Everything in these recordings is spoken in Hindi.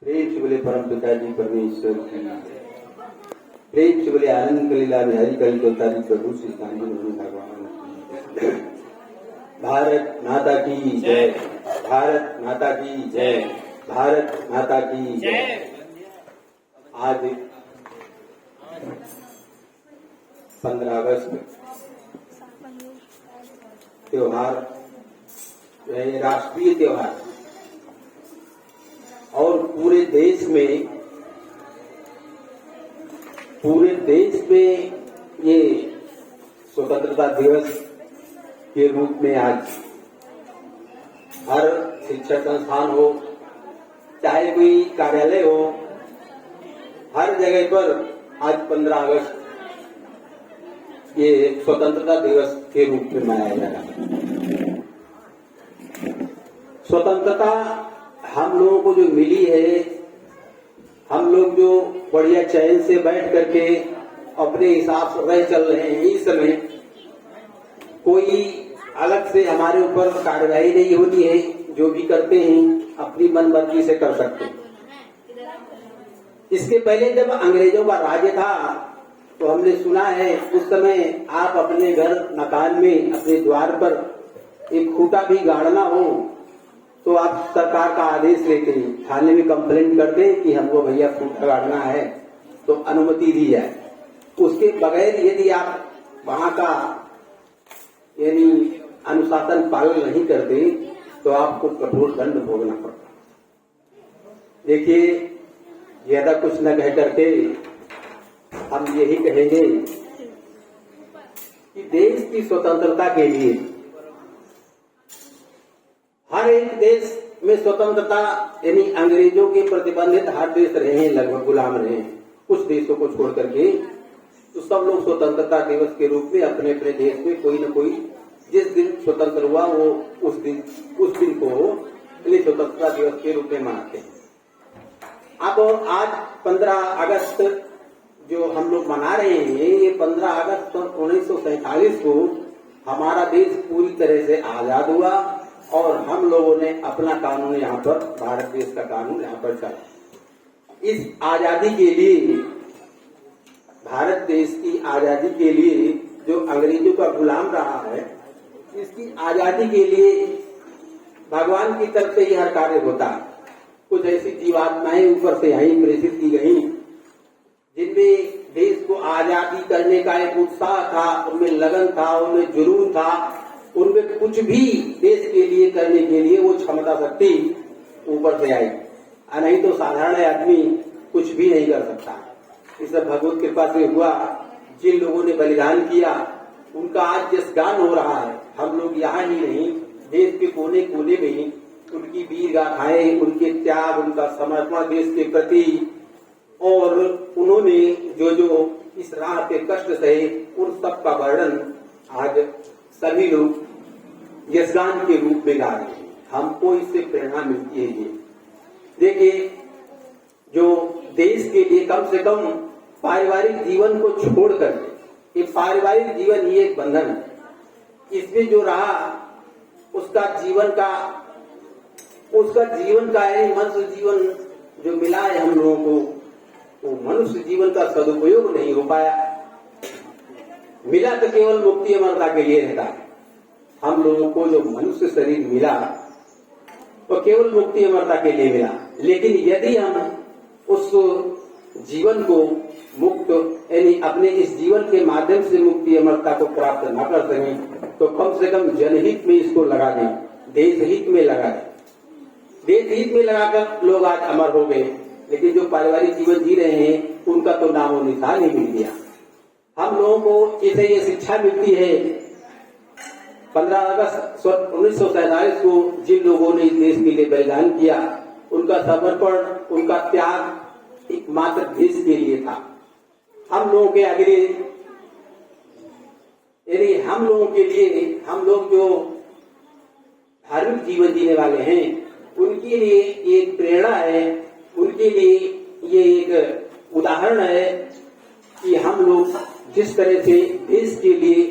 प्रेम से बोले परम पिताजी परमेश्वर की, प्रेम से बोले आनंद कलीला बिहारी कली अवतारी प्रभु श्री कांजी भगवान की। भारत माता की जय, भारत माता की जय, भारत माता की जय। आज 15 अगस्त त्योहार, राष्ट्रीय त्योहार, और पूरे देश में ये स्वतंत्रता दिवस के रूप में आज हर शिक्षण संस्थान हो, चाहे कोई कार्यालय हो, हर जगह पर आज 15 अगस्त ये स्वतंत्रता दिवस के रूप में मनाया जा रहा है। स्वतंत्रता हम लोगों को जो मिली है, हम लोग जो बढ़िया चैन से बैठ करके अपने हिसाब से रह चल रहे हैं, इस समय कोई अलग से हमारे ऊपर कार्रवाई नहीं होती है। जो भी करते हैं अपनी मनमर्जी से कर सकते हैं। इसके पहले जब अंग्रेजों का राज था तो हमने सुना है उस समय आप अपने घर मकान में अपने द्वार पर एक खूंटा भी गाड़ना हो तो आप सरकार का आदेश लेते हैं, थाने में कंप्लेंट करते हैं कि हमको भैया खूंटा गाड़ना है तो अनुमति दी जाए। उसके बगैर यदि आप वहां का यानी अनुशासन पालन नहीं करते तो आपको कठोर दंड भोगना पड़ता। देखिए, ज्यादा कुछ न कह करके हम यही कहेंगे कि देश की स्वतंत्रता के लिए हर एक देश में स्वतंत्रता यानी अंग्रेजों के प्रतिबंधित हर देश रहे हैं, लगभग गुलाम रहे हैं। कुछ देशों को छोड़ करके तो सब लोग स्वतंत्रता दिवस के रूप में अपने अपने देश में कोई न कोई जिस दिन स्वतंत्र हुआ वो उस दिन को स्वतंत्रता दिवस के रूप में मनाते हैं। अब आज 15 अगस्त जो हम लोग मना रहे हैं, ये 15 अगस्त 1947 को हमारा देश पूरी तरह से आजाद हुआ और हम लोगों ने अपना कानून यहाँ पर, भारत देश का कानून यहाँ पर चला। इस आजादी के लिए, भारत देश की आजादी के लिए जो अंग्रेजों का गुलाम रहा है, इसकी आजादी के लिए भगवान की तरफ से ही हर कार्य होता है। कुछ ऐसी जीवात्माएं ऊपर से यही प्रेषित की गई जिनमें देश को आजादी करने का एक उत्साह था, उनमें लगन था, उनमें जुनून था, उनमें कुछ भी देश के लिए करने के लिए वो क्षमता शक्ति ऊपर से आई। नहीं तो साधारण आदमी कुछ भी नहीं कर सकता। इस भगवत कृपा से हुआ, जिन लोगों ने बलिदान किया उनका आज यशगान हो रहा है। हम लोग यहाँ ही नहीं, देश के कोने कोने में ही उनकी वीर गाथाएं, उनके त्याग, उनका समर्पण देश के प्रति, और उन्होंने जो जो इस राह पे कष्ट सहे, उन सब का वर्णन आज सभी लोग यशगान के रूप में गा रहे हैं। हमको इससे प्रेरणा मिलती है। ये देखिए, जो देश के लिए कम से कम पारिवारिक जीवन को छोड़ कर, ये पारिवारिक जीवन ही एक बंधन है। इसमें जो रहा उसका जीवन का यानी मनुष्य जीवन जो मिला है हम लोगों को, वो मनुष्य जीवन का सदुपयोग नहीं हो पाया। मिला तो केवल मुक्ति अमरता के लिए रहता है। हम लोगों को जो मनुष्य शरीर मिला तो केवल मुक्ति अमरता के लिए मिला, लेकिन यदि हम उस जीवन को मुक्त यानी अपने इस जीवन के माध्यम से मुक्ति अमरता को प्राप्त न कर सकें तो कम से कम जनहित में इसको लगा दें, देश हित में लगा दें। देश हित में लगाकर लोग आज अमर हो गए, लेकिन जो पारिवारिक जीवन जी रहे हैं उनका तो नामो निशान ही मिल गया। हम लोगों को इसे ये शिक्षा मिलती है, 15 अगस्त 1947 को जिन लोगों ने इस देश के लिए बलिदान किया, उनका समर्पण, उनका त्याग एकमात्र देश के लिए था। हम लोगों के आगे यानी हम लोगों के लिए, हम लोग जो धार्मिक जीवन जीने वाले हैं उनके लिए एक प्रेरणा है, उनके लिए ये एक उदाहरण है कि हम लोग जिस तरह से देश के लिए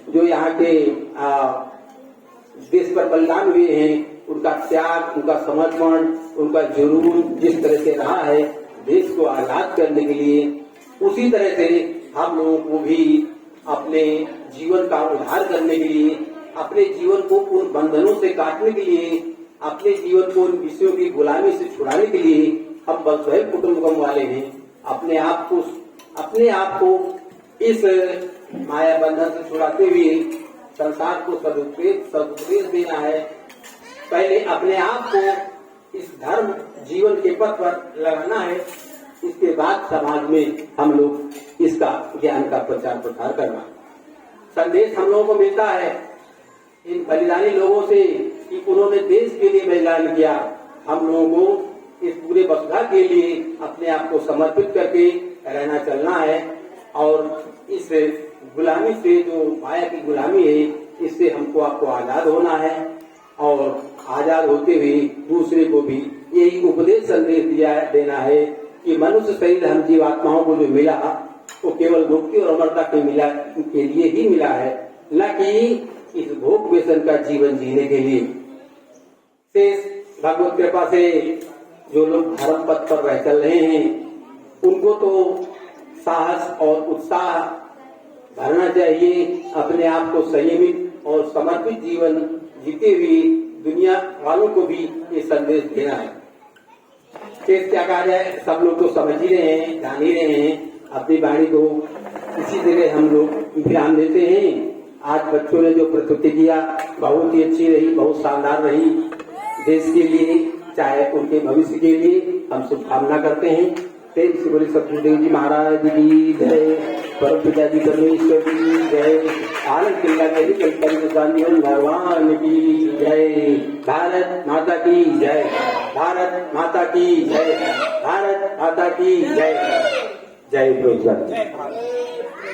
जो यहाँ के देश पर बलिदान हुए हैं उनका त्याग, उनका समर्पण, उनका जुनून जिस तरह से रहा है देश को आजाद करने के लिए, उसी तरह से हम लोगों को भी अपने जीवन का उद्धार करने के लिए, अपने जीवन को उन बंधनों से काटने के लिए, अपने जीवन को उन विषयों की गुलामी से छुड़ाने के लिए हम वसुधैव कुटुंबकम वाले हैं। अपने आप को इस माया बंधन से छुड़ाते हुए संसार को सदुपदेश देना है। पहले अपने आप को इस धर्म जीवन के पथ पर लगाना है, इसके बाद समाज में हम लोग इसका ज्ञान का प्रचार प्रसार करना। संदेश हम लोगों को मिलता है इन बलिदानी लोगों से कि उन्होंने देश के लिए बलिदान किया। हम लोगों को इस पूरे वसुधा के लिए अपने आप को समर्पित करके रहना चलना है और इस गुलामी से, जो माया की गुलामी है, इससे हमको आपको आजाद होना है और आजाद होते हुए दूसरे को भी यही उपदेश संदेश देना है कि मनुष्य शरीर हम जीवात्माओं को जो मिला वो केवल मुक्ति और अमरता के लिए ही मिला है, न कि इस भोग व्यसन का जीवन जीने के लिए। शेष भगवत कृपा से जो लोग धर्म पथ पर रह चल रहे हैं उनको तो साहस और उत्साह भरना चाहिए, अपने आप को संयमित और समर्पित जीवन जीते हुए दुनिया वालों को भी ये संदेश देना है। क्या कहा जाए, सब लोग तो समझ ही रहे हैं, जान ही रहे हैं। अपनी वाणी को इसी जगह हम लोग विराम देते हैं। आज बच्चों ने जो प्रस्तुति किया बहुत ही अच्छी रही, बहुत शानदार रही। देश के लिए, चाहे उनके भविष्य के लिए हम शुभकामना करते हैं। श्री बोले सतगुरुदेव जी महाराज की जय, परम पिता जी परमेश्वर की जय, आनंद किल्ला भगवान की जय। भारत माता की जय, भारत माता की जय, भारत माता की जय। जय।